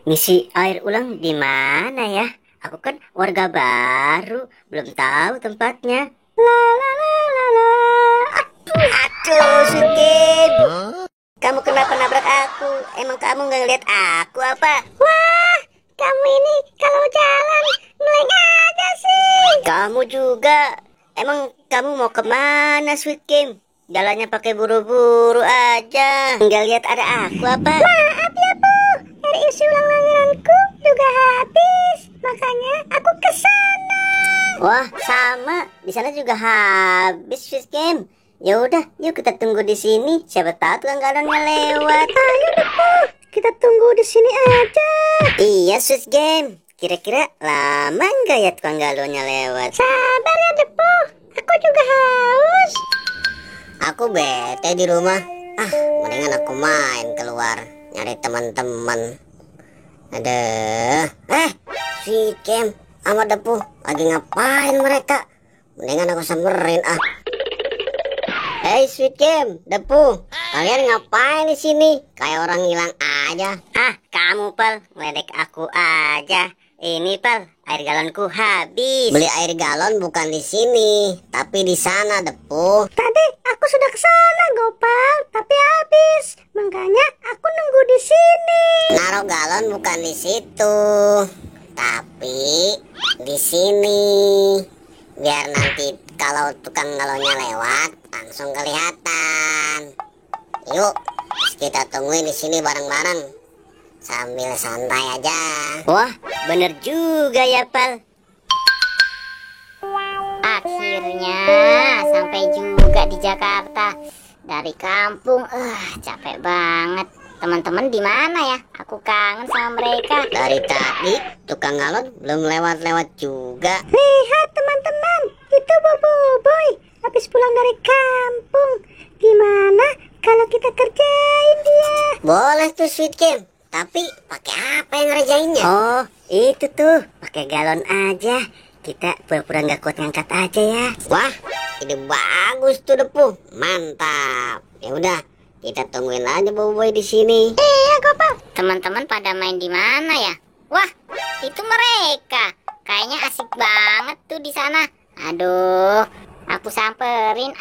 Ngisi air ulang di mana ya? Aku kan warga baru, belum tahu tempatnya. La la la la la. Aduh, Sukim. Kamu kenapa nabrak aku? Emang kamu nggak ngeliat aku apa? Wah, kamu ini kalau jalan meleng aja sih. Kamu juga. Emang kamu mau kemana, Sweet Kim? Jalannya pakai buru-buru aja. Nggak lihat ada aku apa? Maaf ya, Bu. Air isi ulang langgananku juga habis. Makanya aku ke sana. Wah, sama. Di sana juga habis, Sweet Kim. Ya udah, yuk kita tunggu di sini. Siapa tahu tukang galonnya lewat. Ayo deh, Bu. Kita tunggu di sini aja. Iya, Sweet Kim. Kira-kira lama nggak ya tukang galonnya lewat? Sabar ya, Depo. Aku juga haus. Aku bete di rumah. Mendingan aku main keluar nyari teman-teman. Aduh. Si Kim sama Depu lagi ngapain mereka? Mendingan aku samperin. Hey Sweet Kim, Depu, kalian ngapain di sini? Kayak orang hilang aja. Kamu Pal, ngeledek aku aja. Ini Pal, air galonku habis. Beli air galon bukan di sini, tapi di sana, Depu. Tadi aku sudah ke sana, Gopal, tapi habis. Makanya aku nunggu di sini. Naruh galon bukan di situ, tapi di sini. Biar nanti kalau tukang galonnya lewat langsung kelihatan. Yuk, kita tungguin di sini bareng-bareng sambil santai aja. Wah, bener juga ya, Pal. Akhirnya sampai juga di Jakarta. Dari kampung, capek banget. Teman-teman di mana ya? Aku kangen sama mereka. Dari tadi tukang galon belum lewat-lewat juga. Lihat teman-teman, itu Bobo Boy habis pulang dari kampung. Gimana kalau kita kerjain dia? Boleh tuh Sweet Kim, tapi pakai apa yang ngerjainnya? Oh, itu tuh, pakai galon aja. Kita pura-pura nggak kuat ngangkat aja ya. Wah, ide bagus tuh Depu, mantap. Ya udah, kita tungguin aja Boboiboy di sini. Iya, Gopal. Teman-teman pada main di mana ya? Wah, itu mereka. Kayaknya asik banget tuh di sana. Aduh, aku samperin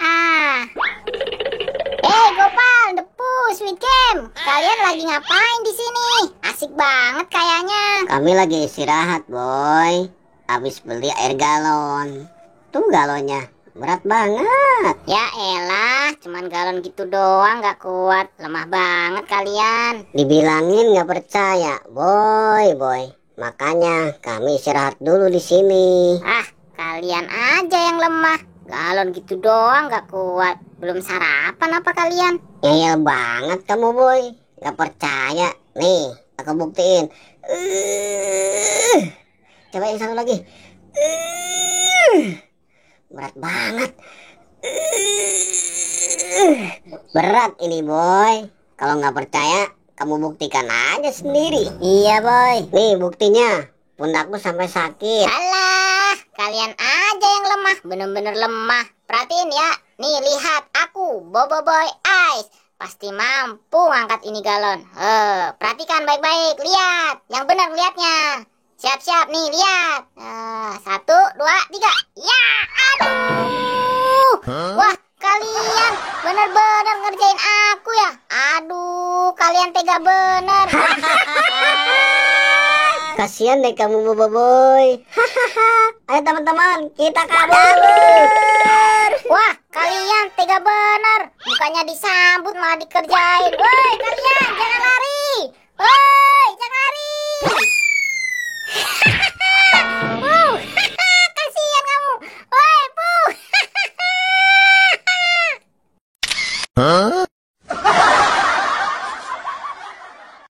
Gopal, Depu, Sweet Kim, kalian lagi ngapain di sini? Asik banget kayaknya. Kami lagi istirahat, Boy. Habis beli air galon. Tuh galonnya. Berat banget. Ya elah, cuman galon gitu doang, gak kuat. Lemah banget kalian. Dibilangin gak percaya, boy. Makanya kami istirahat dulu di sini. Kalian aja yang lemah. Galon gitu doang gak kuat. Belum sarapan apa kalian? Ngeyel banget kamu, Boy. Gak percaya. Nih, aku buktiin. Coba yang satu lagi. Berat banget. Berat ini, Boy. Kalau nggak percaya, kamu buktikan aja sendiri. Iya, Boy. Nih buktinya. Pundakku sampai sakit. Alah, kalian aja yang lemah. Bener-bener lemah. Perhatiin ya. Nih, lihat aku, Boboiboy Ice. Pasti mampu ngangkat ini galon. Perhatikan baik-baik. Lihat. Yang benar lihatnya. Siap-siap nih, lihat. 1, 2, 3. Ya, aduh. Wah, kalian bener-bener ngerjain aku ya. Aduh, kalian tega bener. Kasian deh kamu, Boboiboy. Ayo teman-teman, kita kabur. Wah, kalian tega bener. Bukannya disambut malah dikerjain. Woi, kalian jangan lari. Woi, jangan lari.